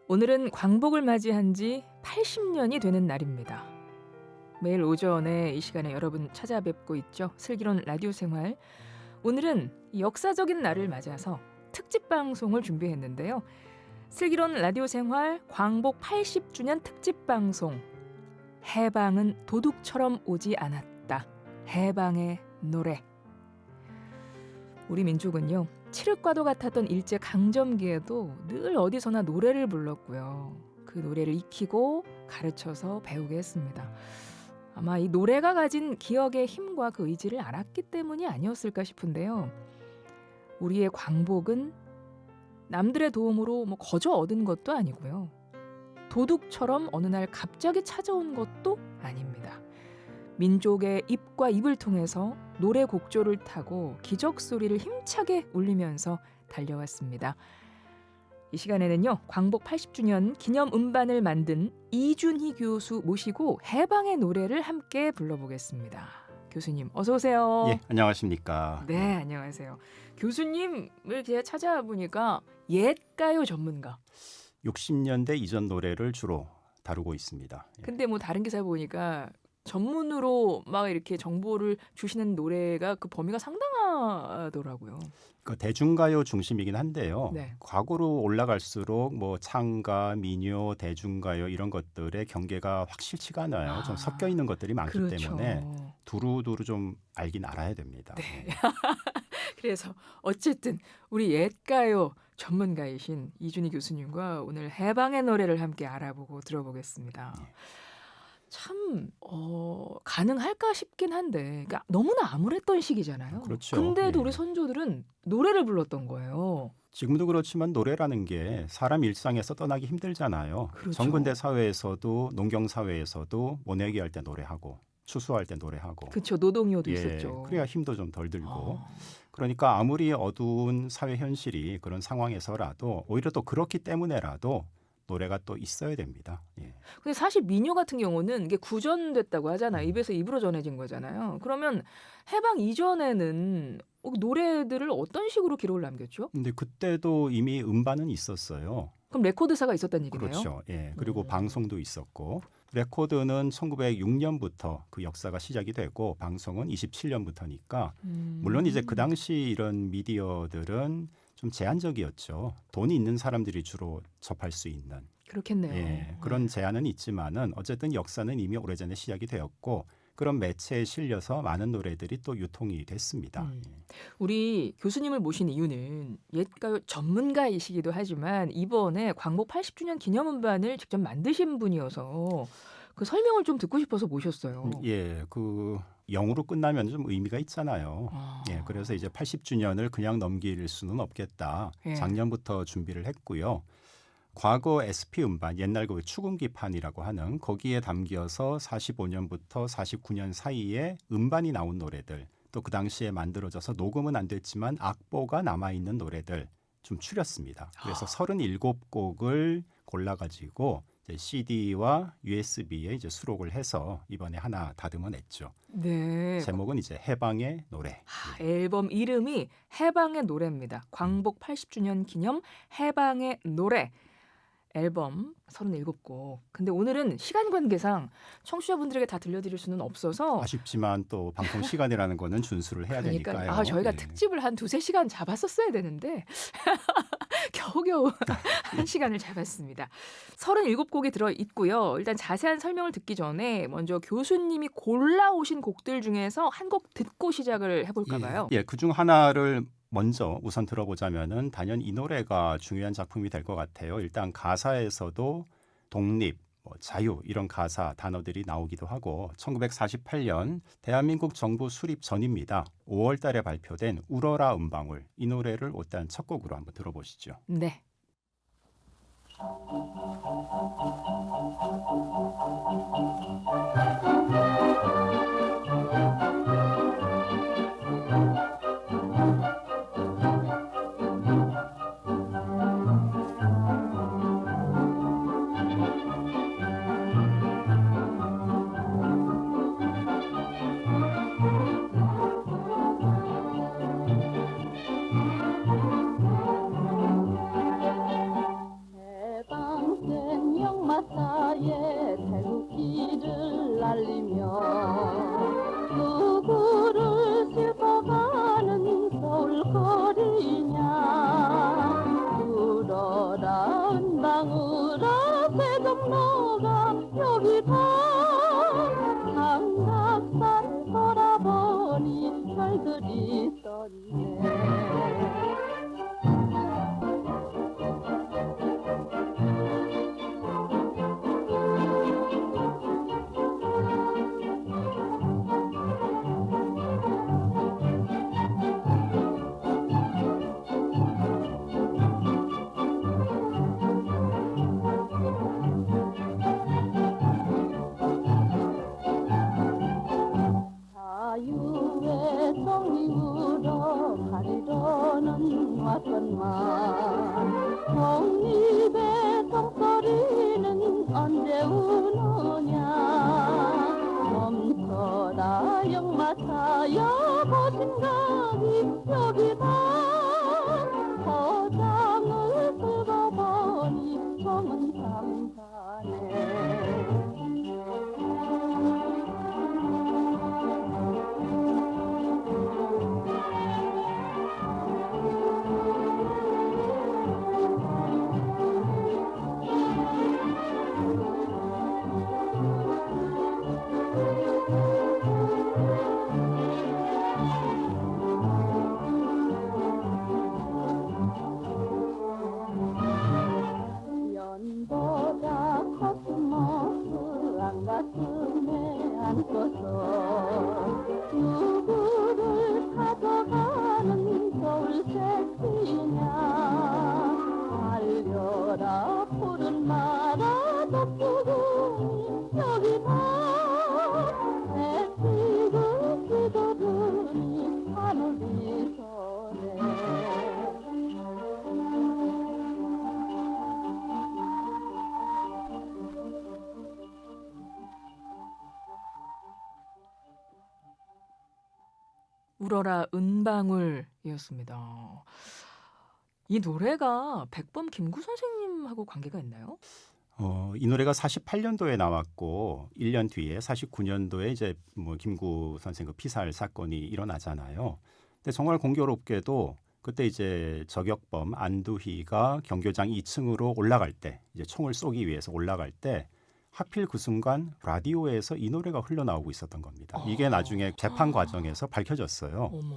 오늘은 광복을 맞이한 지 80년이 되는 날입니다. 매일 오전에 이 시간에 여러분 찾아뵙고 있죠. 슬기로운 라디오 생활. 오늘은 이 역사적인 날을 맞아서 특집 방송을 준비했는데요. 슬기로운 라디오 생활 광복 80주년 특집 방송. 해방은 도둑처럼 오지 않았다. 해방의 노래. 우리 민족은요, 칠흑과도 같았던 일제 강점기에도 늘 어디서나 노래를 불렀고요. 그 노래를 익히고 가르쳐서 배우게 했습니다. 아마 이 노래가 가진 기억의 힘과 그 의지를 알았기 때문이 아니었을까 싶은데요. 우리의 광복은 남들의 도움으로 거저 얻은 것도 아니고요. 도둑처럼 어느 날 갑자기 찾아온 것도 아닙니다. 민족의 입과 입을 통해서 노래 곡조를 타고 기적 소리를 힘차게 울리면서 달려왔습니다. 이 시간에는요, 광복 80주년 기념 음반을 만든 이준희 교수 모시고 해방의 노래를 함께 불러보겠습니다. 교수님 어서 오세요. 예, 안녕하십니까. 네, 안녕하세요. 교수님을 제가 찾아보니까 옛가요 전문가. 60년대 이전 노래를 주로 다루고 있습니다. 예. 근데 다른 기사 보니까 전문으로 막 이렇게 정보를 주시는 노래가 그 범위가 상당하더라고요. 그 대중가요 중심이긴 한데요. 네. 과거로 올라갈수록 창가, 민요, 대중가요 이런 것들의 경계가 확실치가 않아요. 좀 섞여 있는 것들이 많기 그렇죠. 때문에 두루두루 좀 알긴 알아야 됩니다. 네. 그래서 어쨌든 우리 옛가요 전문가이신 이준희 교수님과 오늘 해방의 노래를 함께 알아보고 들어보겠습니다. 네. 참 가능할까 싶긴 한데, 그러니까 너무나 암울했던 시기잖아요. 그렇죠. 근데도 예. 우리 선조들은 노래를 불렀던 거예요. 지금도 그렇지만 노래라는 게 사람 일상에서 떠나기 힘들잖아요. 그렇죠. 정근대 사회에서도 농경 사회에서도 모내기 할 때 노래하고 추수할 때 노래하고 그렇죠. 노동요도 예, 있었죠. 그래야 힘도 좀 덜 들고 어. 그러니까 아무리 어두운 사회 현실이 그런 상황에서라도 오히려 또 그렇기 때문에라도 노래가 또 있어야 됩니다. 예. 근데 사실 민요 같은 경우는 이게 구전됐다고 하잖아요. 입에서 입으로 전해진 거잖아요. 그러면 해방 이전에는 노래들을 어떤 식으로 기록을 남겼죠? 근데 그때도 이미 음반은 있었어요. 그럼 레코드사가 있었다는 얘기네요. 그렇죠. 예. 그리고 방송도 있었고 레코드는 1906년부터 그 역사가 시작이 되고 방송은 27년부터니까 물론 이제 그 당시 이런 미디어들은 좀 제한적이었죠. 돈이 있는 사람들이 주로 접할 수 있는. 그렇겠네요. 예, 그런 제한은 있지만은 어쨌든 역사는 이미 오래전에 시작이 되었고 그런 매체에 실려서 많은 노래들이 또 유통이 됐습니다. 예. 우리 교수님을 모신 이유는 옛가요 전문가이시기도 하지만 이번에 광복 80주년 기념음반을 직접 만드신 분이어서 그 설명을 좀 듣고 싶어서 모셨어요. 예, 그 영으로 끝나면 좀 의미가 있잖아요. 아. 예, 그래서 이제 80주년을 그냥 넘길 수는 없겠다. 예. 작년부터 준비를 했고요. 과거 SP 음반, 옛날 그 추궁기판이라고 하는 거기에 담겨서 45년부터 49년 사이에 음반이 나온 노래들, 또 그 당시에 만들어져서 녹음은 안 됐지만 악보가 남아있는 노래들 좀 추렸습니다. 그래서 37곡을 골라가지고 CD와 USB에 이제 수록을 해서 이번에 하나 다듬어냈죠. 네. 제목은 이제 해방의 노래. 앨범 이름이 해방의 노래입니다. 광복 80주년 기념 해방의 노래. 앨범 37곡. 근데 오늘은 시간 관계상 청취자분들에게 다 들려드릴 수는 없어서 아쉽지만 또 방송 시간이라는 거는 준수를 해야 되니까요. 저희가 예. 특집을 한 2-3시간 잡았었어야 되는데 겨우겨우 1시간을 잡았습니다. 37곡이 들어있고요. 일단 자세한 설명을 듣기 전에 먼저 교수님이 골라오신 곡들 중에서 한 곡 듣고 시작을 해볼까 봐요. 예, 그중 하나를 먼저 우선 들어보자면은 단연 이 노래가 중요한 작품이 될 것 같아요. 일단 가사에서도 독립, 자유 이런 가사 단어들이 나오기도 하고 1948년 대한민국 정부 수립 전입니다. 5월 달에 발표된 울어라 음방울 이 노래를 일단 첫 곡으로 한번 들어보시죠. 네. 해방 나선만 독립의 종소리는 언제 우느냐 멈춰라 역마차 여보신가니 여기다 포장을 쓰고 보니 정은 상사네 연보다 코스모스 안 가슴에 안고서 누구를 가져가는 겨울 새끼냐 달려라 푸른 나라 덮고 여기다 내 지금 기도르니 하늘이 소네 울어라 은방울이었습니다. 이 노래가 백범 김구 선생님하고 관계가 있나요? 이 노래가 48년도에 나왔고 1년 뒤에 49년도에 이제 뭐 김구 선생 그 피살 사건이 일어나잖아요. 근데 정말 공교롭게도 그때 이제 저격범 안두희가 경교장 2층으로 올라갈 때 이제 총을 쏘기 위해서 올라갈 때 하필 그 순간 라디오에서 이 노래가 흘러나오고 있었던 겁니다. 이게 나중에 재판 과정에서 밝혀졌어요. 어머.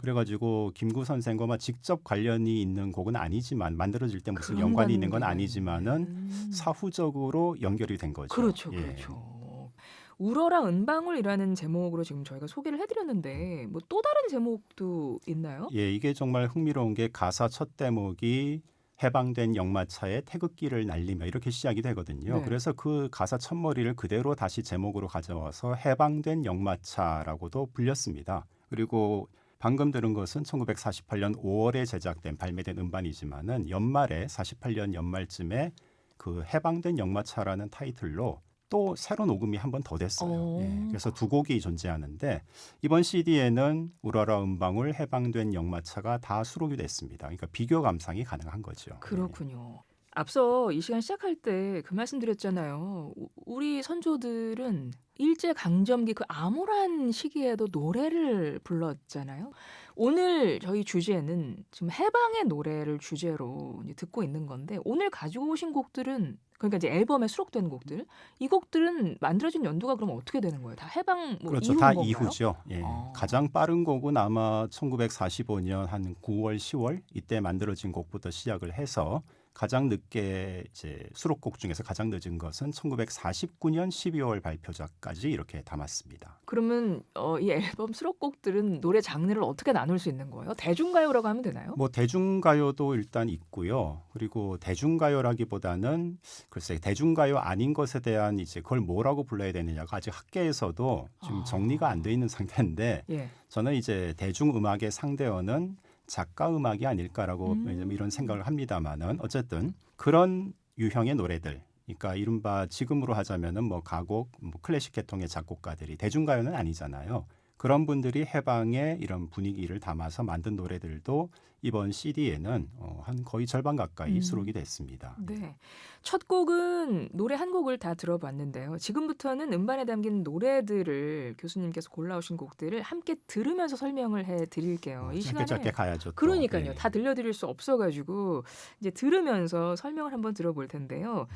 그래가지고 김구 선생과 직접 관련이 있는 곡은 아니지만 만들어질 때 무슨 그런 연관이 있는 건 관계가 아니지만은 있네. 사후적으로 연결이 된 거죠. 그렇죠, 예. 그렇죠. 울어라 은방울이라는 제목으로 지금 저희가 소개를 해드렸는데 뭐 또 다른 제목도 있나요? 예, 이게 정말 흥미로운 게 가사 첫 대목이 해방된 역마차에 태극기를 날리며 이렇게 시작이 되거든요. 네. 그래서 그 가사 첫머리를 그대로 다시 제목으로 가져와서 해방된 역마차라고도 불렸습니다. 그리고 방금 들은 것은 1948년 5월에 제작된 발매된 음반이지만은 연말에 48년 연말쯤에 그 해방된 역마차라는 타이틀로 또 새로 녹음이 한 번 더 됐어요. 예, 그래서 두 곡이 존재하는데 이번 CD에는 우러러 음방울 해방된 역마차가 다 수록이 됐습니다. 그러니까 비교 감상이 가능한 거죠. 그렇군요. 앞서 이 시간 시작할 때 그 말씀드렸잖아요. 우리 선조들은 일제 강점기 그 암울한 시기에도 노래를 불렀잖아요. 오늘 저희 주제는 지금 해방의 노래를 주제로 이제 듣고 있는 건데 오늘 가지고 오신 곡들은 그러니까 이제 앨범에 수록된 곡들 이 곡들은 만들어진 연도가 그럼 어떻게 되는 거예요? 다 해방 뭐 그렇죠. 이후인 다 건가요? 이후죠. 예. 가장 빠른 곡은 아마 1945년 한 9월, 10월 이때 만들어진 곡부터 시작을 해서 가장 늦게 이제 수록곡 중에서 가장 늦은 것은 1949년 12월 발표작까지 이렇게 담았습니다. 그러면 이 앨범 수록곡들은 노래 장르를 어떻게 나눌 수 있는 거예요? 대중가요라고 하면 되나요? 뭐 대중가요도 일단 있고요. 그리고 대중가요라기보다는 글쎄 대중가요 아닌 것에 대한 이제 그걸 뭐라고 불러야 되느냐가 아직 학계에서도 지금 정리가 안 돼 있는 상태인데 예. 저는 이제 대중음악의 상대어는 작가 음악이 아닐까라고 이런 생각을 합니다만은 어쨌든 그런 유형의 노래들, 그러니까 이른바 지금으로 하자면은 뭐 가곡, 뭐 클래식 계통의 작곡가들이 대중가요는 아니잖아요. 그런 분들이 해방의 이런 분위기를 담아서 만든 노래들도 이번 CD에는 한 거의 절반 가까이 수록이 됐습니다. 네. 첫 곡은 노래 한 곡을 다 들어봤는데요. 지금부터는 음반에 담긴 노래들을 교수님께서 골라오신 곡들을 함께 들으면서 설명을 해드릴게요. 이 시간에 짧게 가야죠. 또. 그러니까요. 예. 다 들려드릴 수 없어가지고 이제 들으면서 설명을 한번 들어볼 텐데요.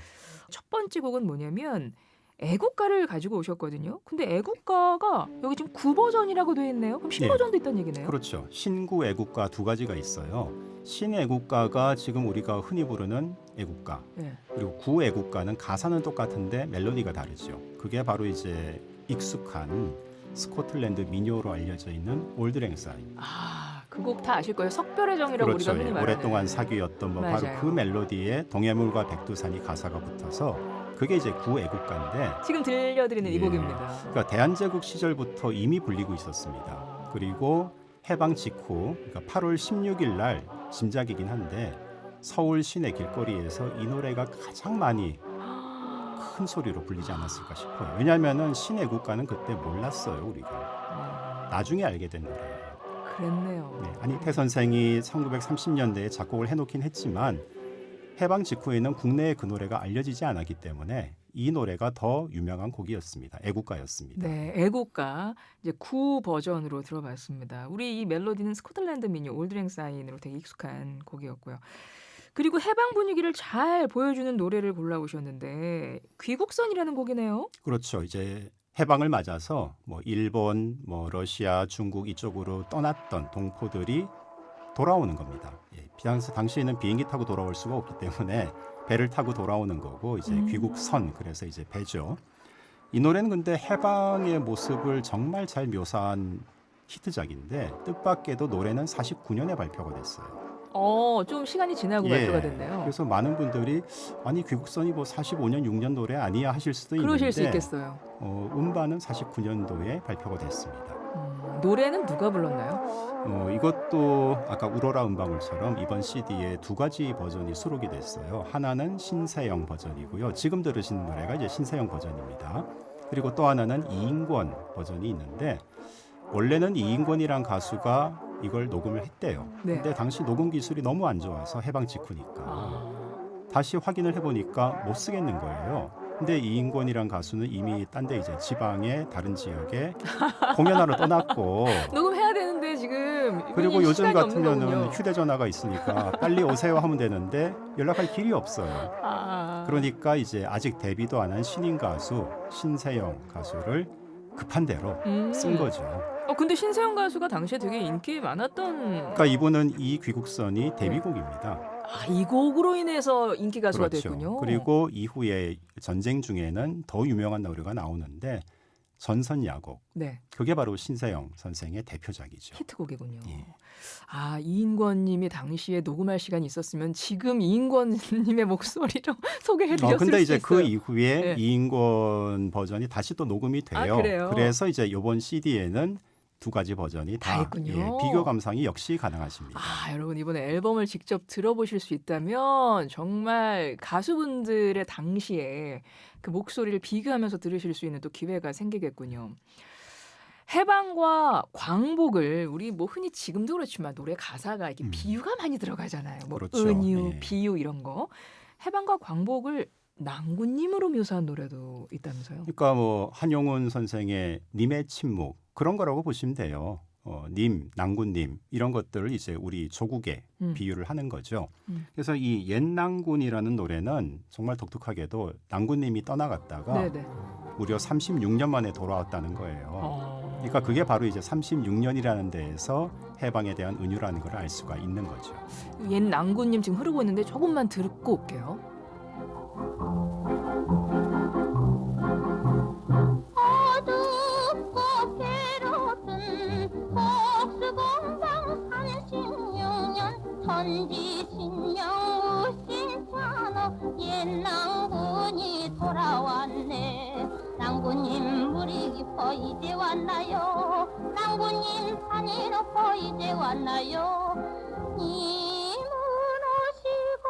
첫 번째 곡은 뭐냐면 애국가를 가지고 오셨거든요. 근데 애국가가 여기 지금 9버전이라고 되어 있네요. 그럼 10버전도 있다는 얘기네요. 그렇죠. 신구 애국가 두 가지가 있어요. 신애국가가 지금 우리가 흔히 부르는 애국가. 네. 그리고 구애국가는 가사는 똑같은데 멜로디가 다르죠. 그게 바로 이제 익숙한 스코틀랜드 민요로 알려져 있는 올드 랭사인. 그 곡 다 아실 거예요. 석별의 정이라고 그렇죠. 우리가 흔히 말하는. 오랫동안 사귀었던 뭐 바로 맞아요. 그 멜로디에 동해물과 백두산이 가사가 붙어서 그게 이제 구애국가인데 지금 들려드리는 이 예. 곡입니다. 그러니까 대한제국 시절부터 이미 불리고 있었습니다. 그리고 해방 직후 그러니까 8월 16일 날 짐작이긴 한데 서울 시내 길거리에서 이 노래가 가장 많이 큰 소리로 불리지 않았을까 싶어요. 왜냐하면은 신애국가는 그때 몰랐어요, 우리가. 나중에 알게 된 노래예요. 그랬네요. 네, 안희태 선생이 1930년대에 작곡을 해놓긴 했지만 해방 직후에는 국내에 그 노래가 알려지지 않았기 때문에 이 노래가 더 유명한 곡이었습니다. 애국가였습니다. 네, 애국가 이제 구 버전으로 들어봤습니다. 우리 이 멜로디는 스코틀랜드 민요 올드랭 사인으로 되게 익숙한 곡이었고요. 그리고 해방 분위기를 잘 보여주는 노래를 골라오셨는데 귀국선이라는 곡이네요. 그렇죠. 이제 해방을 맞아서 뭐 일본, 뭐 러시아, 중국 이쪽으로 떠났던 동포들이 돌아오는 겁니다. 예, 당시에는 비행기 타고 돌아올 수가 없기 때문에 배를 타고 돌아오는 거고 이제 귀국선 그래서 이제 배죠. 이 노래는 근데 해방의 모습을 정말 잘 묘사한 히트작인데 뜻밖에도 노래는 49년에 발표가 됐어요. 좀 시간이 지나고 발표가 됐네요. 그래서 많은 분들이 아니 귀국선이 뭐 45년 6년 노래 아니야 하실 수도 그러실 수 있는데 있겠어요. 음반은 49년도에 발표가 됐습니다. 노래는 누가 불렀나요? 이것도 아까 우러라 음방울처럼 이번 CD에 두 가지 버전이 수록이 됐어요. 하나는 신세영 버전이고요. 지금 들으시는 노래가 이제 신세영 버전입니다. 그리고 또 하나는 이인권 버전이 있는데 원래는 이인권이란 가수가 이걸 녹음을 했대요. 네. 근데 당시 녹음 기술이 너무 안 좋아서 해방 직후니까 다시 확인을 해보니까 못 쓰겠는 거예요. 근데 이인권이란 가수는 이미 딴 데 이제 지방의 다른 지역에 공연하러 떠났고 녹음해야 되는데 지금 그리고 이분이 요즘 시간이 없는 같으면은 거군요. 휴대전화가 있으니까 빨리 오세요 하면 되는데 연락할 길이 없어요. 그러니까 이제 아직 데뷔도 안 한 신인 가수 신세영 가수를 급한 대로 쓴 거죠. 근데 신세영 가수가 당시에 되게 인기 많았던. 그러니까 이분은 이 귀국선이 데뷔곡입니다. 이 곡으로 인해서 인기 가수가 그렇죠. 됐군요. 그리고 이후에 전쟁 중에는 더 유명한 노래가 나오는데 전선야곡. 네, 그게 바로 신세영 선생의 대표작이죠. 히트곡이군요. 예. 이인권님이 당시에 녹음할 시간이 있었으면 지금 이인권님의 목소리로 소개해드렸을 근데 이제 수 그 있어요. 이후에 네. 이인권 버전이 다시 또 녹음이 돼요. 그래요? 그래서 이제 이번 CD에는 두 가지 버전이 다 다 있군요. 비교 감상이 역시 가능하십니다. 여러분 이번에 앨범을 직접 들어보실 수 있다면 정말 가수분들의 당시에 그 목소리를 비교하면서 들으실 수 있는 또 기회가 생기겠군요. 해방과 광복을 우리 뭐 흔히 지금도 그렇지만 노래 가사가 이렇게 비유가 많이 들어가잖아요. 뭐 그렇죠. 은유, 예. 비유 이런 거. 해방과 광복을 낭군님으로 묘사한 노래도 있다면서요? 그러니까 뭐 한용운 선생의 님의 침묵 그런 거라고 보시면 돼요. 님, 낭군님 이런 것들을 이제 우리 조국에 비유를 하는 거죠. 그래서 이 옛낭군이라는 노래는 정말 독특하게도 낭군님이 떠나갔다가 네네. 무려 36년 만에 돌아왔다는 거예요. 그러니까 그게 바로 이제 36년이라는 데에서 해방에 대한 은유라는 걸 알 수가 있는 거죠. 옛 낭군님 지금 흐르고 있는데 조금만 듣고 올게요. 어둡고 괴로운 복수공방 36년 천지신명 우신찬호 옛 낭군이 돌아왔네. 낭군님 물이 깊어 이제 왔나요? 낭군님 산이 높아 이제 왔나요? 님은 오시고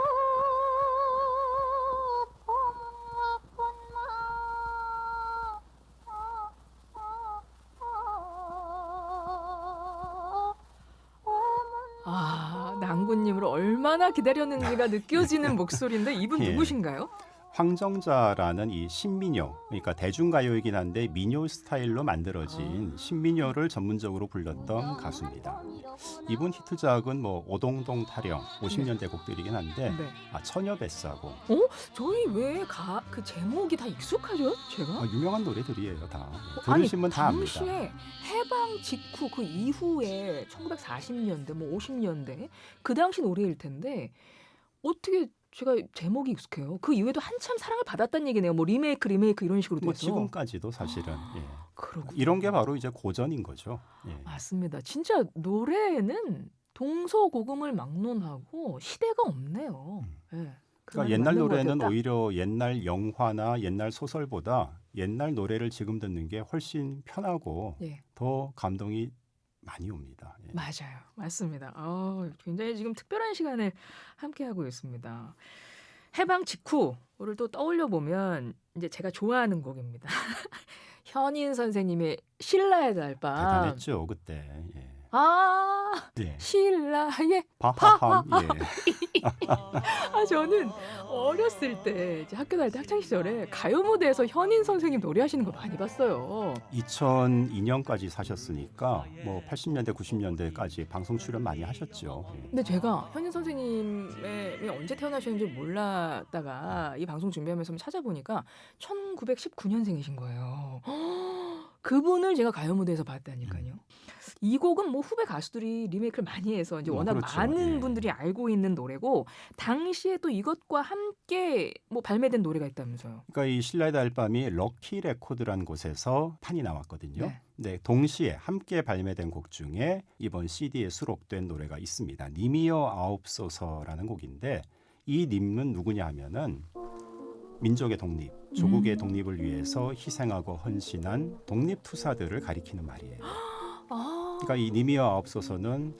낭군님을 얼마나 기다렸는지가 느껴지는 목소리인데 이분 예. 누구신가요? 황정자라는 이 신민요, 그러니까 대중가요이긴 한데 민요 스타일로 만들어진 신민요를 전문적으로 불렀던 가수입니다. 이분 히트작은 뭐 오동동 타령 50년대 곡들이긴 한데 네. 처녀뱃사고 저희 왜 그 제목이 다 익숙하죠? 제가? 유명한 노래들이에요 다. 들으시면 다 압니다. 당시에 해방 직후 그 이후에 1940년대 뭐 50년대 그 당시 노래일 텐데 어떻게 제가 제목이 익숙해요. 그 이후에도 한참 사랑을 받았다는 얘기네요. 뭐 리메이크 이런 식으로 돼서. 뭐 지금까지도 사실은 그렇군요. 이런 게 바로 이제 고전인 거죠. 예. 맞습니다. 진짜 노래에는 동서고금을 막론하고 시대가 없네요. 예. 그 그러니까 말이 옛날 맞는 것 노래는 같았다. 오히려 옛날 영화나 옛날 소설보다 옛날 노래를 지금 듣는 게 훨씬 편하고 예. 더 감동이 많이 옵니다. 예. 맞아요. 맞습니다. 굉장히 지금 특별한 시간을 함께하고 있습니다. 해방 직후를 또 떠올려 보면 이제 제가 좋아하는 곡입니다. 현인 선생님의 신라의 달밤. 대단했죠 그때. 예. 예. 신라의 바하함. 저는 어렸을 때 이제 학교 다닐 때 학창 시절에 가요 무대에서 현인 선생님 노래하시는 거 많이 봤어요. 2002년까지 사셨으니까 뭐 80년대 90년대까지 방송 출연 많이 하셨죠. 예. 근데 제가 현인 선생님이 언제 태어나셨는지 몰랐다가 이 방송 준비하면서 찾아보니까 1919년생이신 거예요. 그분을 제가 가요 무대에서 봤다니까요. 이 곡은 뭐 후배 가수들이 리메이크를 많이 해서 이제 워낙 그렇죠. 많은 예. 분들이 알고 있는 노래고 당시에 또 이것과 함께 뭐 발매된 노래가 있다면서요. 그러니까 이 신라의 달밤이 럭키 레코드라는 곳에서 판이 나왔거든요. 네. 네, 동시에 함께 발매된 곡 중에 이번 CD에 수록된 노래가 있습니다. 님이여 아옵소서라는 곡인데 이 님은 누구냐 하면은 민족의 독립, 조국의 독립을 위해서 희생하고 헌신한 독립투사들을 가리키는 말이에요. 그러니까 이 님이여 아옵소서는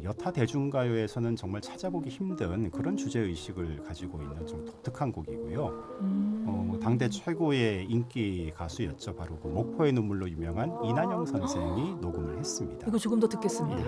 여타 대중가요에서는 정말 찾아보기 힘든 그런 주제의식을 가지고 있는 좀 독특한 곡이고요. 당대 최고의 인기 가수였죠. 바로 그 목포의 눈물로 유명한 이난영 선생이 녹음을 했습니다. 이거 조금 더 듣겠습니다.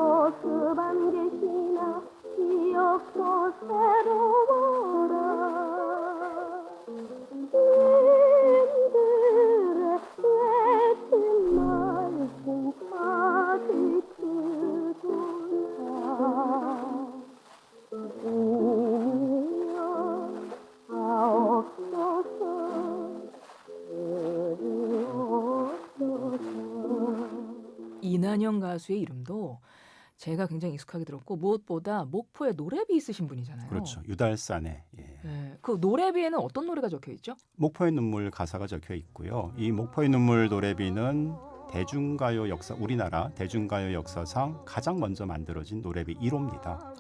모습 안 계시나 기억도 새로워라 님들의 외친 말씀 다시 듣고자 님이여 아옵소서 이난영 가수의 이름도 제가 굉장히 익숙하게 들었고 무엇보다 목포에 노래비 있으신 분이잖아요. 그렇죠. 유달산에. 예. 네, 그 노래비에는 어떤 노래가 적혀 있죠? 목포의 눈물 가사가 적혀 있고요. 이 목포의 눈물 노래비는 대중가요 역사, 우리나라 대중가요 역사상 가장 먼저 만들어진 노래비 1호입니다.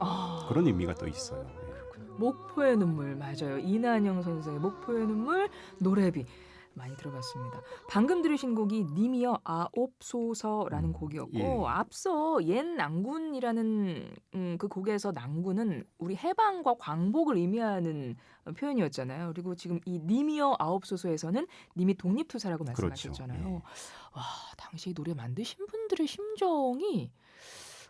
그런 의미가 또 있어요. 예. 목포의 눈물 맞아요. 이난영 선생의 목포의 눈물 노래비 많이 들어봤습니다. 방금 들으신 곡이 님이여 아옵소서라는 곡이었고 예. 앞서 옛 낭군이라는 그 곡에서 낭군은 우리 해방과 광복을 의미하는 표현이었잖아요. 그리고 지금 이 님이여 아옵소서에서는 님이 독립투사라고 말씀하셨잖아요. 그렇죠. 예. 와, 당시 이 노래 만드신 분들의 심정이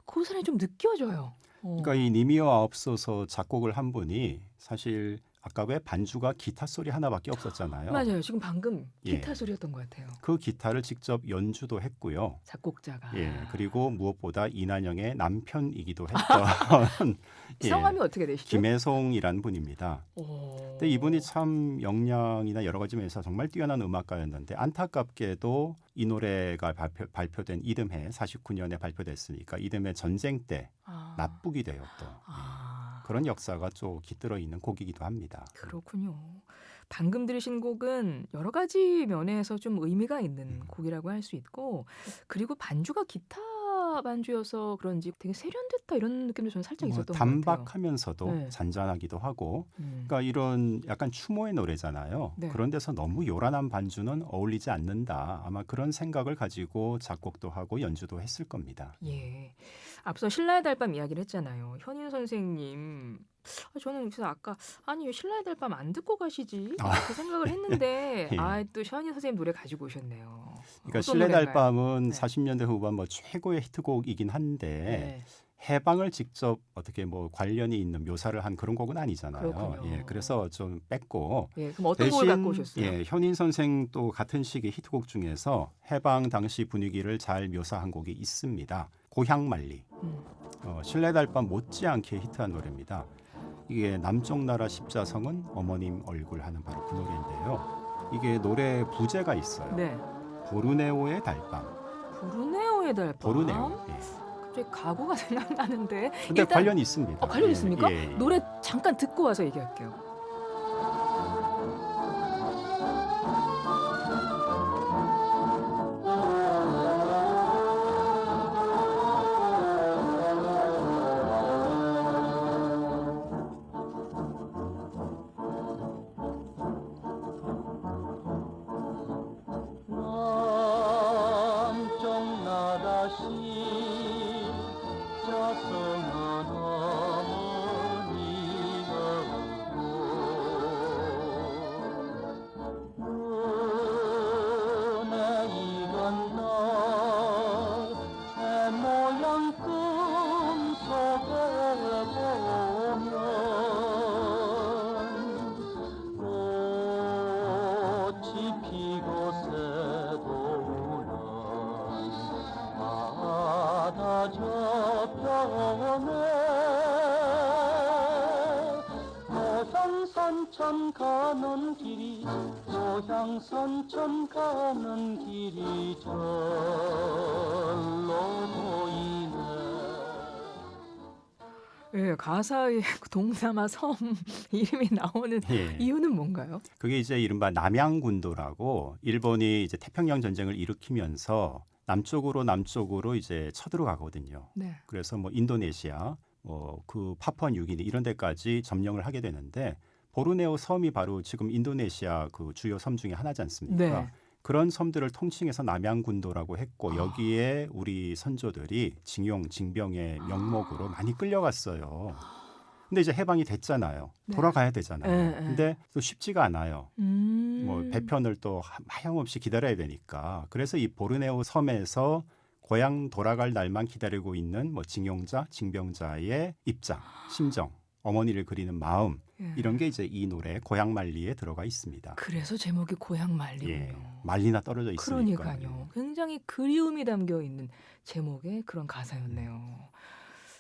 고스란히 좀 느껴져요. 그러니까 이 님이여 아옵소서 작곡을 한 분이 사실 아까 왜 반주가 기타 소리 하나밖에 없었잖아요. 맞아요. 지금 방금 예. 기타 소리였던 것 같아요. 그 기타를 직접 연주도 했고요. 작곡자가. 예, 그리고 무엇보다 이난영의 남편이기도 했던 예, 성함이 어떻게 되시죠? 김혜송이라는 분입니다. 오. 근데 이분이 참 역량이나 여러 가지 면에서 정말 뛰어난 음악가였는데 안타깝게도 이 노래가 발표된 이듬해 49년에 발표됐으니까 이듬해 전쟁 때 납북이 되었던 그런 역사가 좀 깃들어 있는 곡이기도 합니다. 그렇군요. 방금 들으신 곡은 여러 가지 면에서 좀 의미가 있는 곡이라고 할 수 있고 그리고 반주가 기타 반주여서 그런지 되게 세련됐다 이런 느낌도 저는 살짝 있었던 것 같아요. 담박하면서도 네. 잔잔하기도 하고 그러니까 이런 약간 추모의 노래잖아요. 네. 그런 데서 너무 요란한 반주는 어울리지 않는다. 아마 그런 생각을 가지고 작곡도 하고 연주도 했을 겁니다. 예. 앞서 신라의 달밤 이야기를 했잖아요. 현인 선생님. 저는 그래서 아까 아니 신라의 달밤 안 듣고 가시지 그 생각을 했는데 예. 또 현인 선생님 노래 가지고 오셨네요. 그러니까 어떤 신라의 노래인가요? 달밤은 네. 40년대 후반 뭐 최고의 히트곡이긴 한데 네. 해방을 직접 어떻게 뭐 관련이 있는 묘사를 한 그런 곡은 아니잖아요. 그렇군요. 예, 그래서 좀 뺐고 예, 그럼 어떤 곡을 갖고 오셨어요? 예, 현인 선생 또 같은 시기 히트곡 중에서 해방 당시 분위기를 잘 묘사한 곡이 있습니다. 고향만리. 신라의 달밤 못지않게 히트한 노래입니다. 이게 남쪽 나라 십자성은 어머님 얼굴 하는 바로 그 노래인데요. 이게 노래 부제가 있어요. 네. 보르네오의 달밤. 보르네오의 달밤. 보르네오. 예. 갑자기 가구가 생각나는데. 근데 관련이 있습니다. 관련 있습니까? 예, 예. 노래 잠깐 듣고 와서 얘기할게요. 자성한 어머니여로 은혜 익은 새 모양 꿈속에 보면 꽃이 피고 새도 우는 바다 저편에 소향산천 가는 길이 소향산천 가는 길이 절로 보이네. 예, 가사에 그 동남아 섬 이름이 나오는 예. 이유는 뭔가요? 그게 이제 이른바 남양군도라고 일본이 이제 태평양 전쟁을 일으키면서 남쪽으로 이제 쳐들어가거든요. 네. 그래서 뭐 인도네시아, 뭐 그 파푸아 뉴기니 이런 데까지 점령을 하게 되는데 보르네오 섬이 바로 지금 인도네시아 그 주요 섬 중에 하나지 않습니까? 네. 그런 섬들을 통칭해서 남양군도라고 했고 아. 여기에 우리 선조들이 징병의 명목으로 많이 끌려갔어요. 근데 이제 해방이 됐잖아요. 네. 돌아가야 되잖아요. 네, 네. 근데 또 쉽지가 않아요. 뭐 배편을 또 하염없이 기다려야 되니까. 그래서 이 보르네오 섬에서 고향 돌아갈 날만 기다리고 있는 뭐 징병자의 입장, 심정, 어머니를 그리는 마음 예. 이런 게 이제 이 노래 고향 말리에 들어가 있습니다. 그래서 제목이 고향 말리군요. 예, 말리나 떨어져 있으니까. 그러니까요. 굉장히 그리움이 담겨 있는 제목의 그런 가사였네요.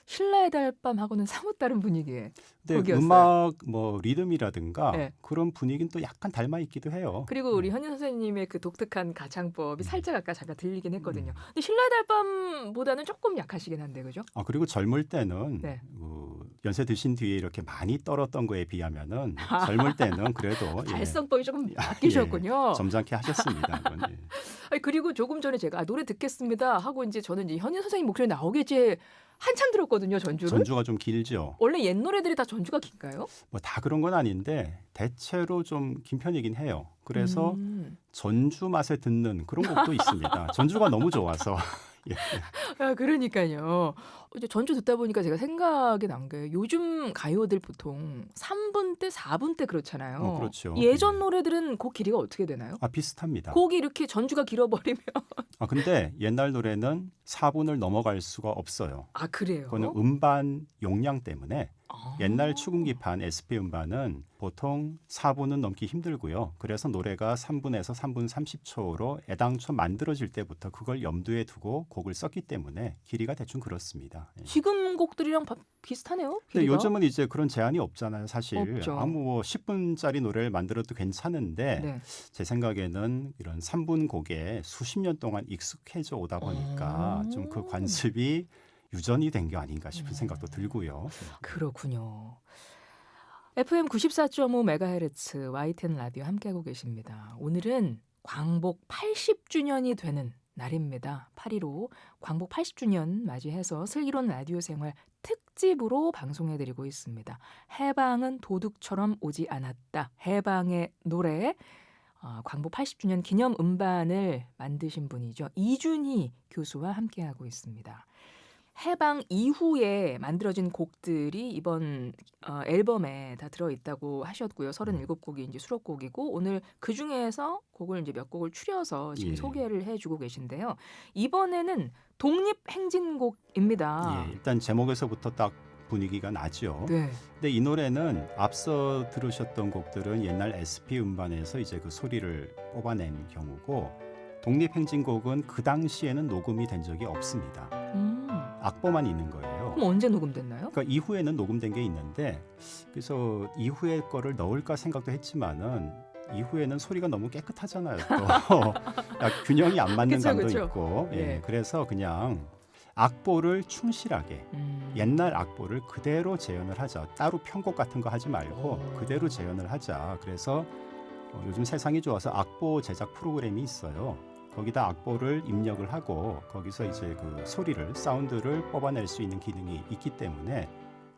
신라의 달밤하고는 사뭇 다른 분위기의 근데 곡이었어요. 음악 뭐 리듬이라든가 네. 그런 분위기는 또 약간 닮아 있기도 해요. 그리고 우리 현인 선생님의 그 독특한 가창법이 음. 살짝 아까 잠깐 들리긴 했거든요. 근데 신라의 달밤보다는 조금 약하시긴 한데 그죠? 그리고 젊을 때는 네. 연세 드신 뒤에 이렇게 많이 떨었던 거에 비하면은 젊을 때는 그래도 예, 발성법이 조금 바뀌셨군요. 점잖게 하셨습니다. 그건, 예. 아니, 그리고 조금 전에 제가 노래 듣겠습니다 하고 이제 저는 이제 현인 선생님 목소리 나오겠지 한참 들었거든요. 전주를. 전주가 좀 길죠. 원래 옛 노래들이 다 전주가 긴가요? 뭐 다 그런 건 아닌데 대체로 좀 긴 편이긴 해요. 그래서 전주 맛에 듣는 그런 곡도 있습니다. 전주가 너무 좋아서. 예. 아, 그러니까요. 이제 전주 듣다 보니까 제가 생각이 난 게 요즘 가요들 보통 3분대, 4분대 그렇잖아요. 그렇죠. 예전 예. 노래들은 곡 길이가 어떻게 되나요? 비슷합니다. 곡이 이렇게 전주가 길어버리면 근데 옛날 노래는 4분을 넘어갈 수가 없어요. 아, 그래요? 그거는 음반 용량 때문에 아. 옛날 추궁기판 SP 음반은 보통 4분은 넘기 힘들고요. 그래서 노래가 3분에서 3분 30초로 애당초 만들어질 때부터 그걸 염두에 두고 곡을 썼기 때문에 길이가 대충 그렇습니다. 예. 지금 곡들이랑 비슷하네요. 근데 길이가? 요즘은 이제 그런 제한이 없잖아요. 사실 없죠. 뭐 10분짜리 노래를 만들어도 괜찮은데 네. 제 생각에는 이런 3분 곡에 수십 년 동안 익숙해져 오다 보니까 좀 그 관습이 유전이 된 게 아닌가 싶은 생각도 들고요. 그렇군요. FM 94.5MHz YTN 라디오 함께하고 계십니다. 오늘은 광복 80주년이 되는 날입니다. 8.15 광복 80주년 맞이해서 슬기로운 라디오 생활 특집으로 방송해드리고 있습니다. 해방은 도둑처럼 오지 않았다. 해방의 노래. 광복 80주년 기념 음반을 만드신 분이죠. 이준희 교수와 함께하고 있습니다. 해방 이후에 만들어진 곡들이 이번 앨범에 다 들어있다고 하셨고요. 37곡이 이제 수록곡이고 오늘 그 중에서 곡을 이제 몇 곡을 추려서 지금 예. 소개를 해주고 계신데요. 이번에는 독립행진곡입니다. 예, 일단 제목에서부터 딱 분위기가 나죠. 네. 근데 이 노래는 앞서 들으셨던 곡들은 옛날 SP 음반에서 이제 그 소리를 뽑아낸 경우고 독립행진곡은 그 당시에는 녹음이 된 적이 없습니다. 악보만 있는 거예요. 그럼 언제 녹음됐나요? 그러니까 이후에는 녹음된 게 있는데 그래서 이후에 거를 넣을까 생각도 했지만은 이후에는 소리가 너무 깨끗하잖아요. 또 균형이 안 맞는 그쵸, 감도 그쵸. 있고 예. 예, 그래서 그냥 악보를 충실하게 옛날 악보를 그대로 재현을 하자. 따로 편곡 같은 거 하지 말고 그대로 재현을 하자. 그래서 요즘 세상이 좋아서 악보 제작 프로그램이 있어요. 거기다 악보를 입력을 하고 거기서 이제 그 소리를 사운드를 뽑아낼 수 있는 기능이 있기 때문에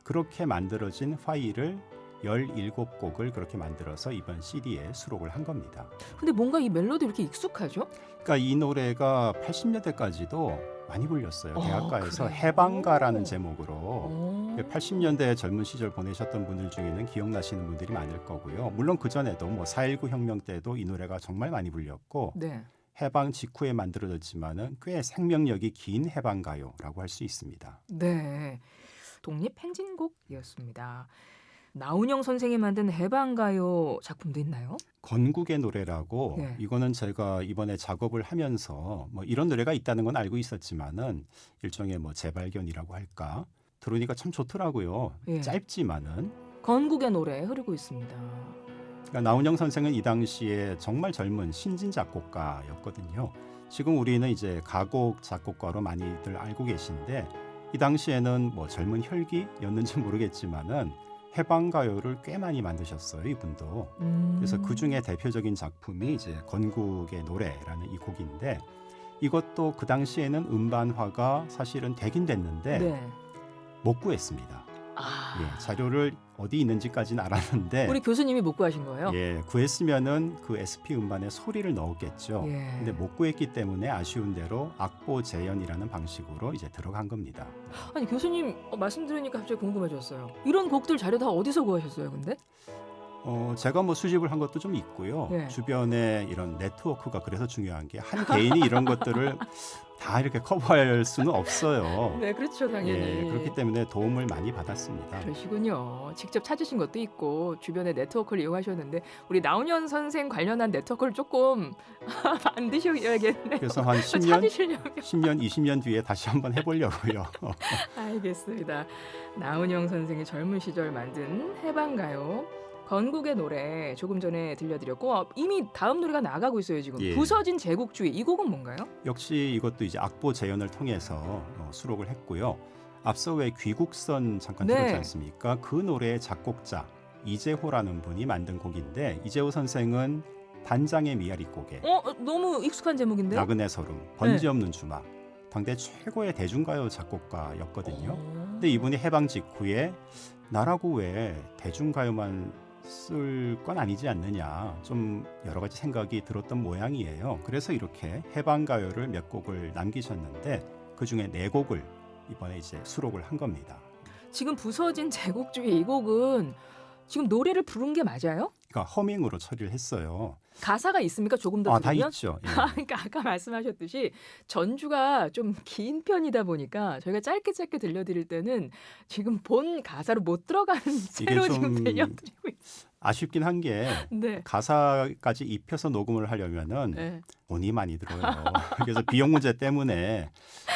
그렇게 만들어진 파일을 17곡을 그렇게 만들어서 이번 CD에 수록을 한 겁니다. 근데 뭔가 이 멜로디 이렇게 익숙하죠? 그러니까 이 노래가 80년대까지도 많이 불렸어요. 대학가에서 그래요? 해방가라는 제목으로 오. 80년대 젊은 시절 보내셨던 분들 중에는 기억나시는 분들이 많을 거고요. 물론 그전에도 뭐 4.19 혁명 때도 이 노래가 정말 많이 불렸고 네. 해방 직후에 만들어졌지만은 꽤 생명력이 긴 해방가요라고 할 수 있습니다. 네. 독립 행진곡이었습니다. 나훈영 선생이 만든 해방가요 작품도 있나요? 건국의 노래라고 네. 이거는 제가 이번에 작업을 하면서 뭐 이런 노래가 있다는 건 알고 있었지만은 일종의 뭐 재발견이라고 할까 들으니까 참 좋더라고요. 예. 짧지만은 건국의 노래 흐르고 있습니다. 그러니까 나훈영 선생은 이 당시에 정말 젊은 신진 작곡가였거든요. 지금 우리는 이제 가곡 작곡가로 많이들 알고 계신데 이 당시에는 뭐 젊은 혈기였는지 모르겠지만은 해방가요를 꽤 많이 만드셨어요, 이분도. 그래서 그 중에 대표적인 작품이 이제 건국의 노래라는 이 곡인데 이것도 그 당시에는 음반화가 사실은 되긴 됐는데 네. 못 구했습니다. 아. 예, 자료를 어디 있는지까지는 알았는데 우리 교수님이 못 구하신 거예요? 예, 구했으면은 그 SP 음반에 소리를 넣었겠죠. 예. 근데 못 구했기 때문에 아쉬운 대로 악보 재현이라는 방식으로 이제 들어간 겁니다. 아니 교수님 말씀 들으니까 갑자기 궁금해졌어요. 이런 곡들 자료 다 어디서 구하셨어요, 근데? 제가 뭐 수집을 한 것도 좀 있고요. 예. 주변에 이런 네트워크가 그래서 중요한 게 한 개인이 이런 것들을 다 이렇게 커버할 수는 없어요. 네, 그렇죠, 당연히. 예, 그렇기 때문에 도움을 많이 받았습니다. 그러시군요. 직접 찾으신 것도 있고 주변에 네트워크를 이용하셨는데 우리 나훈현 선생 관련한 네트워크를 조금 만드셔야겠네요. 그래서 한 또 10년, 찾으시려면. 10년, 20년 뒤에 다시 한번 해보려고요. 알겠습니다. 나훈영 선생이 젊은 시절 만든 해방가요 건국의 노래 조금 전에 들려드렸고 이미 다음 노래가 나가고 있어요 지금. 예. 부서진 제국주의 이 곡은 뭔가요? 역시 이것도 이제 악보 재현을 통해서 수록을 했고요. 앞서 왜 귀국선 잠깐 네. 들었지 않습니까? 그 노래의 작곡자 이재호라는 분이 만든 곡인데 이재호 선생은 단장의 미아리 고개, 너무 익숙한 제목인데요? 나그네 서름, 번지 없는 주막 당대 최고의 대중가요 작곡가였거든요. 근데 이분이 해방 직후에 나라고 왜 대중가요만 쓸 건 아니지 않느냐 좀 여러 가지 생각이 들었던 모양이에요. 그래서 이렇게 해방가요를 몇 곡을 남기셨는데 그중에 4곡을 이번에 이제 수록을 한 겁니다. 지금 부서진 제국주의 이 곡은 지금 노래를 부른 게 맞아요? 그러니까 허밍으로 처리를 했어요. 가사가 있습니까? 조금 더 다 들으면? 있죠. 예. 그러니까 아까 말씀하셨듯이 전주가 좀 긴 편이다 보니까 저희가 짧게 들려드릴 때는 지금 본 가사로 못 들어가는 채로 좀 지금 들려드리고 있어요. 아쉽긴 한 게 네. 가사까지 입혀서 녹음을 하려면은 네. 돈이 많이 들어요. 그래서 비용 문제 때문에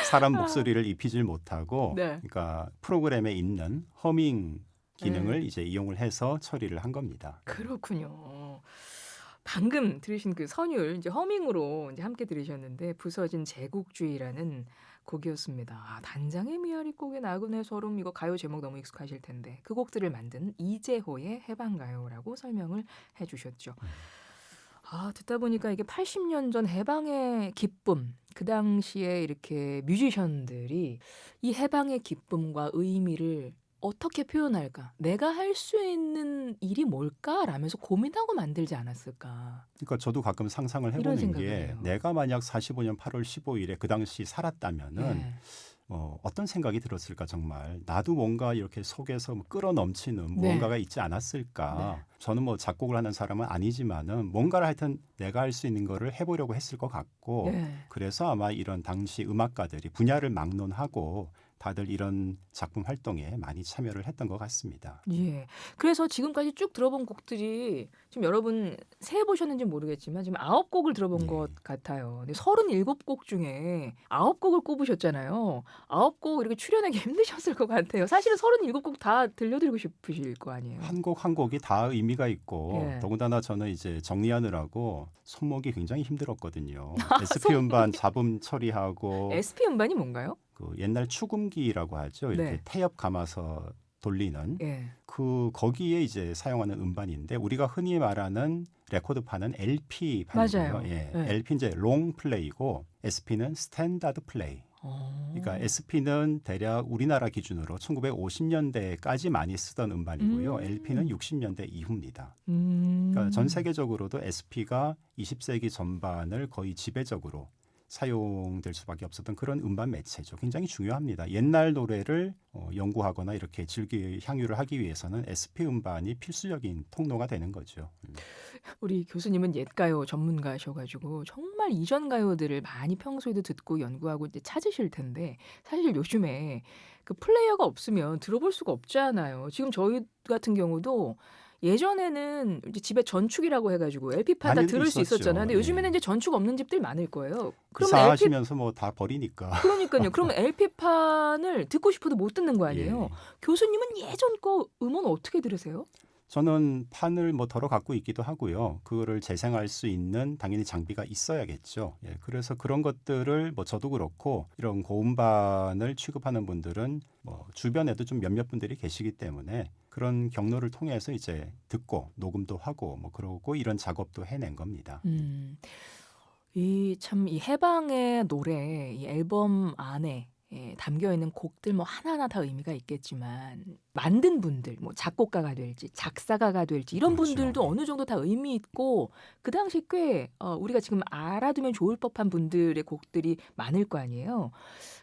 사람 목소리를 입히질 못하고 네. 그러니까 프로그램에 있는 허밍 기능을 이제 이용을 해서 처리를 한 겁니다. 그렇군요. 방금 들으신 그 선율 이제 허밍으로 이제 함께 들으셨는데 부서진 제국주의라는 곡이었습니다. 단장의 미아리 곡의 나그네 서름 이거 가요 제목 너무 익숙하실 텐데 그 곡들을 만든 이재호의 해방가요라고 설명을 해주셨죠. 듣다 보니까 이게 80년 전 해방의 기쁨 그 당시에 이렇게 뮤지션들이 이 해방의 기쁨과 의미를 어떻게 표현할까? 내가 할 수 있는 일이 뭘까? 라면서 고민하고 만들지 않았을까? 그러니까 저도 가끔 상상을 이런 해보는 생각을 게 해요. 내가 만약 45년 8월 15일에 그 당시 살았다면은 네. 어떤 생각이 들었을까 정말 나도 뭔가 이렇게 속에서 끌어넘치는 네. 무언가가 있지 않았을까. 저는 뭐 작곡을 하는 사람은 아니지만은 뭔가를 하여튼 내가 할 수 있는 거를 해보려고 했을 것 같고 네. 그래서 아마 이런 당시 음악가들이 분야를 막론하고 다들 이런 작품 활동에 많이 참여를 했던 것 같습니다. 예. 그래서 지금까지 쭉 들어본 곡들이 지금 여러분 세해 보셨는지 모르겠지만 지금 9곡을 들어본 네. 것 같아요. 근데 37곡 중에 9곡을 꼽으셨잖아요. 9곡 이렇게 출연하기 힘드셨을 것 같아요. 사실은 37곡 다 들려드리고 싶으실 거 아니에요. 한 곡 한 곡이 다 의미가 있고 예. 더군다나 저는 이제 정리하느라고 손목이 굉장히 힘들었거든요. SP 음반 잡음 처리하고 SP 음반이 뭔가요? 그 옛날 추금기라고 하죠. 이렇게 네. 태엽 감아서 돌리는 예. 거기에 이제 사용하는 음반인데 우리가 흔히 말하는 레코드판은 LP 판이고요. 맞아요. 예. 네. LP 이제 롱 플레이고 SP는 스탠다드 플레이. 그러니까 SP는 대략 우리나라 기준으로 1950년대까지 많이 쓰던 음반이고요. LP는 60년대 이후입니다. 그러니까 전 세계적으로도 SP가 20세기 전반을 거의 지배적으로 사용될 수밖에 없었던 그런 음반 매체죠. 굉장히 중요합니다. 옛날 노래를 연구하거나 이렇게 즐기 향유를 하기 위해서는 SP 음반이 필수적인 통로가 되는 거죠. 우리 교수님은 옛가요 전문가셔가지고 정말 이전 가요들을 많이 평소에도 듣고 연구하고 이제 찾으실 텐데 사실 요즘에 그 플레이어가 없으면 들어볼 수가 없잖아요. 지금 저희 같은 경우도 예전에는 이제 집에 전축이라고 해가지고 LP판 다 많이들 들을 수 있었죠. 있었잖아요. 근데 요즘에는 예. 이제 전축 없는 집들 많을 거예요. 그러면 LP 이사하시면서 뭐 다 버리니까. 그러니까요. 그러면 LP판을 듣고 싶어도 못 듣는 거 아니에요. 예. 교수님은 예전 거 음원 어떻게 들으세요? 저는 판을 뭐 덜어 갖고 있기도 하고요. 그거를 재생할 수 있는 당연히 장비가 있어야겠죠. 예, 그래서 그런 것들을 뭐 저도 그렇고 이런 고음반을 취급하는 분들은 뭐 주변에도 좀 몇몇 분들이 계시기 때문에 그런 경로를 통해서 이제 듣고 녹음도 하고 뭐 그러고 이런 작업도 해낸 겁니다. 이 참 이 해방의 노래 이 앨범 안에 담겨 있는 곡들 뭐 하나하나 다 의미가 있겠지만 만든 분들 뭐 작곡가가 될지 작사가가 될지 이런 그렇죠. 분들도 어느 정도 다 의미 있고 그 당시 꽤 우리가 지금 알아두면 좋을 법한 분들의 곡들이 많을 거 아니에요.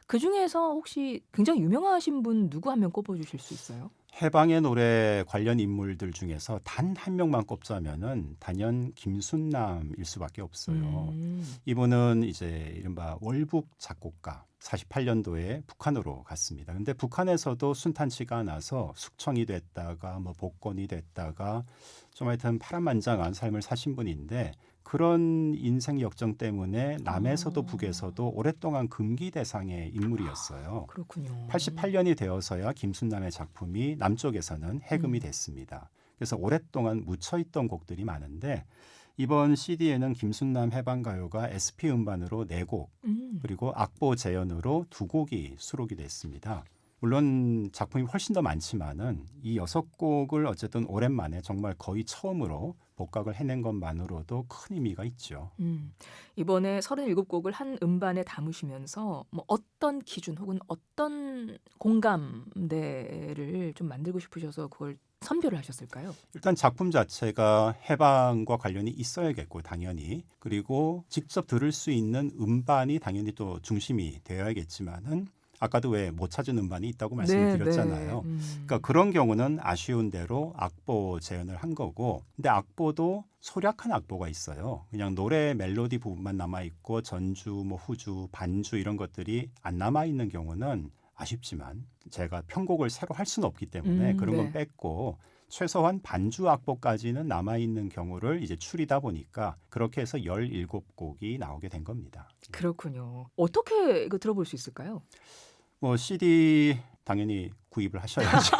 그 중에서 혹시 굉장히 유명하신 분 누구 한 명 꼽아주실 수 있어요? 해방의 노래 관련 인물들 중에서 단 한 명만 꼽자면은 단연 김순남일 수밖에 없어요. 이분은 이제 이른바 월북 작곡가 48년도에 북한으로 갔습니다. 근데 북한에서도 순탄치가 않아서 숙청이 됐다가 뭐 복권이 됐다가 좀 하여튼 파란만장한 삶을 사신 분인데 그런 인생 역정 때문에 남에서도 북에서도 오랫동안 금기 대상의 인물이었어요. 그렇군요. 88년이 되어서야 김순남의 작품이 남쪽에서는 해금이 됐습니다. 그래서 오랫동안 묻혀있던 곡들이 많은데 이번 CD에는 김순남 해방가요가 SP 음반으로 4곡 그리고 악보 재현으로 2곡이 수록이 됐습니다. 물론 작품이 훨씬 더 많지만은 이 6곡을 어쨌든 오랜만에 정말 거의 처음으로 복각을 해낸 것만으로도 큰 의미가 있죠. 이번에 37곡을 한 음반에 담으시면서 뭐 어떤 기준 혹은 어떤 공감대를 좀 만들고 싶으셔서 그걸 선별을 하셨을까요? 일단 작품 자체가 해방과 관련이 있어야겠고 당연히 그리고 직접 들을 수 있는 음반이 당연히 또 중심이 되어야겠지만은 아까도 왜 못 찾은 음반이 있다고 말씀을 드렸잖아요. 그러니까 그런 경우는 아쉬운 대로 악보 재현을 한 거고 근데 악보도 소략한 악보가 있어요. 그냥 노래 멜로디 부분만 남아있고 전주, 뭐 후주, 반주 이런 것들이 안 남아있는 경우는 아쉽지만 제가 편곡을 새로 할 수는 없기 때문에 그런 건 뺐고 최소한 반주 악보까지는 남아있는 경우를 이제 추리다 보니까 그렇게 해서 17곡이 나오게 된 겁니다. 그렇군요. 어떻게 이거 들어볼 수 있을까요? 뭐 CD 당연히 구입을 하셔야죠.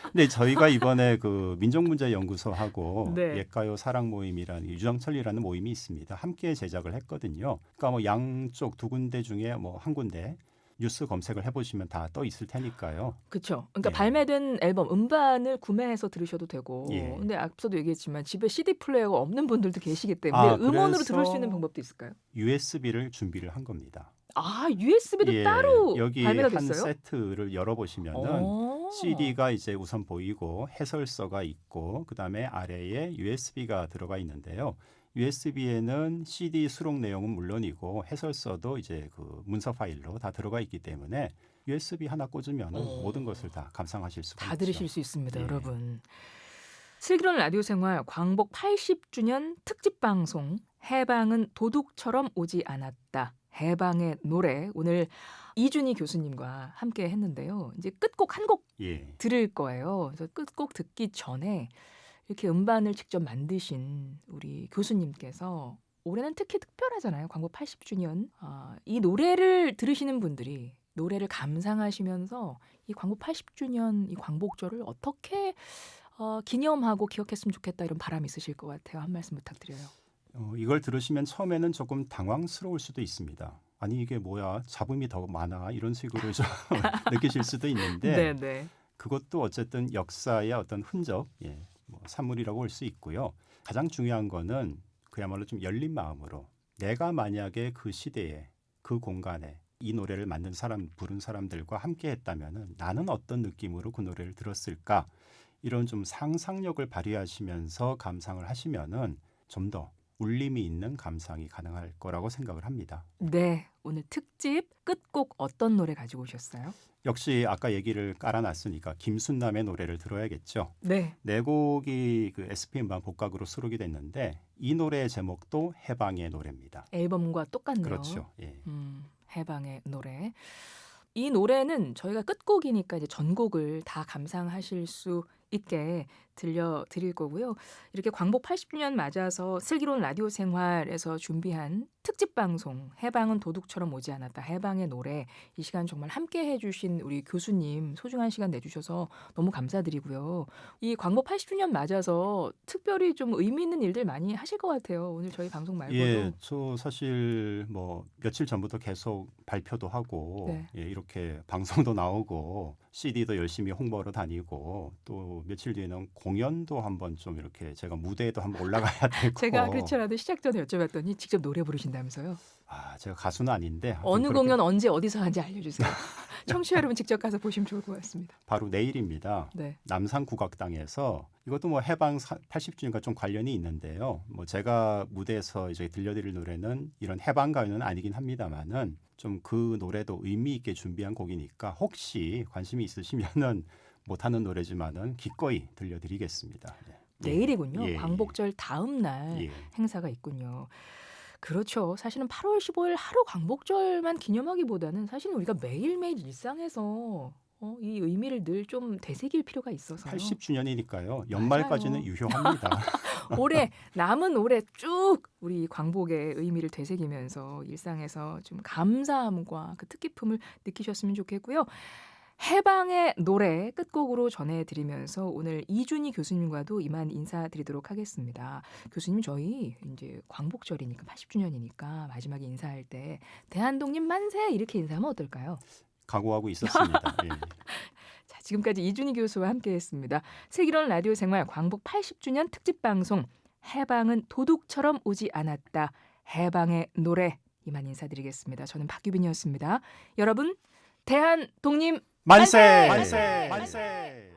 근데 저희가 이번에 그 민족문제연구소하고 네. 옛가요 사랑 모임이라는 유정철이라는 모임이 있습니다. 함께 제작을 했거든요. 그러니까 뭐 양쪽 두 군데 중에 뭐 한 군데 뉴스 검색을 해보시면 다 떠 있을 테니까요. 그렇죠. 그러니까 예. 발매된 앨범 음반을 구매해서 들으셔도 되고 예. 근데 앞서도 얘기했지만 집에 CD 플레이어가 없는 분들도 계시기 때문에 음원으로 그래서 들을 수 있는 방법도 있을까요? USB를 준비를 한 겁니다. 아, USB도 예, 따로 여기 발매가 한 됐어요? 세트를 열어보시면은 CD가 이제 우선 보이고 해설서가 있고 그다음에 아래에 USB가 들어가 있는데요. USB에는 CD 수록 내용은 물론이고 해설서도 이제 그 문서 파일로 다 들어가 있기 때문에 USB 하나 꽂으면은 모든 것을 다 감상하실 수가 다 있죠. 들으실 수 있습니다, 예. 여러분. 슬기로운 라디오 생활 광복 80주년 특집 방송 해방은 도둑처럼 오지 않았다. 해방의 노래 오늘 이준희 교수님과 함께 했는데요. 이제 끝곡 한 곡 예. 들을 거예요. 그래서 끝곡 듣기 전에 이렇게 음반을 직접 만드신 우리 교수님께서 올해는 특히 특별하잖아요. 광복 80주년. 이 노래를 들으시는 분들이 노래를 감상하시면서 이 광복 80주년 이 광복절을 어떻게 기념하고 기억했으면 좋겠다 이런 바람이 있으실 것 같아요. 한 말씀 부탁드려요. 이걸 들으시면 처음에는 조금 당황스러울 수도 있습니다. 아니 이게 뭐야 잡음이 더 많아 이런 식으로 좀 느끼실 수도 있는데 네. 그것도 어쨌든 역사의 어떤 흔적, 뭐 산물이라고 볼 수 있고요. 가장 중요한 거는 그야말로 좀 열린 마음으로 내가 만약에 그 시대에 그 공간에 이 노래를 만든 사람, 부른 사람들과 함께 했다면은 나는 어떤 느낌으로 그 노래를 들었을까? 이런 좀 상상력을 발휘하시면서 감상을 하시면은 좀 더 울림이 있는 감상이 가능할 거라고 생각을 합니다. 네, 오늘 특집 끝곡 어떤 노래 가지고 오셨어요? 역시 아까 얘기를 깔아놨으니까 김순남의 노래를 들어야겠죠. 네, 네 곡이 그 SP 음반 복각으로 수록이 됐는데 이 노래의 제목도 해방의 노래입니다. 앨범과 똑같네요. 그렇죠. 예. 해방의 노래. 이 노래는 저희가 끝곡이니까 이제 전곡을 다 감상하실 수 있게 들려드릴 거고요. 이렇게 광복 80주년 맞아서 슬기로운 라디오 생활에서 준비한 특집 방송 해방은 도둑처럼 오지 않았다. 해방의 노래. 이 시간 정말 함께 해주신 우리 교수님 소중한 시간 내주셔서 너무 감사드리고요. 이 광복 80주년 맞아서 특별히 좀 의미 있는 일들 많이 하실 것 같아요. 오늘 저희 방송 말고도. 예, 저 사실 뭐 며칠 전부터 계속 발표도 하고 네. 예, 이렇게 방송도 나오고 CD도 열심히 홍보하러 다니고 또 며칠 뒤에는 공연도 한번 좀 이렇게 제가 무대에도 한번 올라가야 되고 제가 그렇죠라도 시작 전에 여쭤봤더니 직접 노래 부르신다면서요. 아, 제가 가수는 아닌데 아무튼 어느 그렇게 공연 언제 어디서 하는지 알려주세요. 청취자 여러분 직접 가서 보시면 좋을 것 같습니다. 바로 내일입니다. 네. 남산국악당에서 이것도 뭐 해방 80주년과 좀 관련이 있는데요. 뭐 제가 무대에서 이제 들려드릴 노래는 이런 해방 가요는 아니긴 합니다만은 좀 그 노래도 의미 있게 준비한 곡이니까 혹시 관심이 있으시면은 못하는 노래지만은 기꺼이 들려드리겠습니다. 네. 내일이군요. 예, 광복절 다음 날 예. 행사가 있군요. 그렇죠. 사실은 8월 15일 하루 광복절만 기념하기보다는 사실은 우리가 매일매일 일상에서 이 의미를 늘 좀 되새길 필요가 있어서요. 80주년이니까요. 연말까지는 맞아요. 유효합니다. 올해 남은 올해 쭉 우리 광복의 의미를 되새기면서 일상에서 좀 감사함과 그 뜻깊음을 느끼셨으면 좋겠고요. 해방의 노래 끝곡으로 전해드리면서 오늘 이준희 교수님과도 이만 인사드리도록 하겠습니다. 교수님 저희 이제 광복절이니까 80주년이니까 마지막에 인사할 때 대한독립 만세 이렇게 인사하면 어떨까요? 각오하고 있었습니다. 예. 자, 지금까지 이준희 교수와 함께했습니다. 슬기로운 라디오 생활 광복 80주년 특집 방송 해방은 도둑처럼 오지 않았다. 해방의 노래 이만 인사드리겠습니다. 저는 박유빈이었습니다. 여러분 대한 독립 만세! 만세! 만세!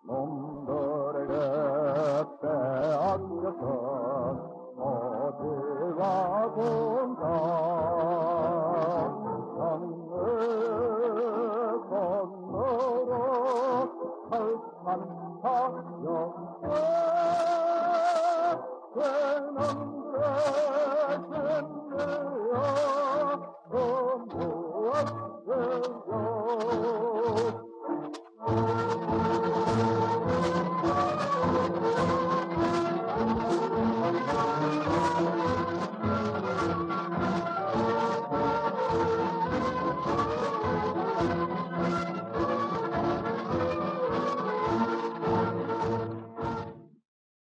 놈들에게 빼앗겼던 어디가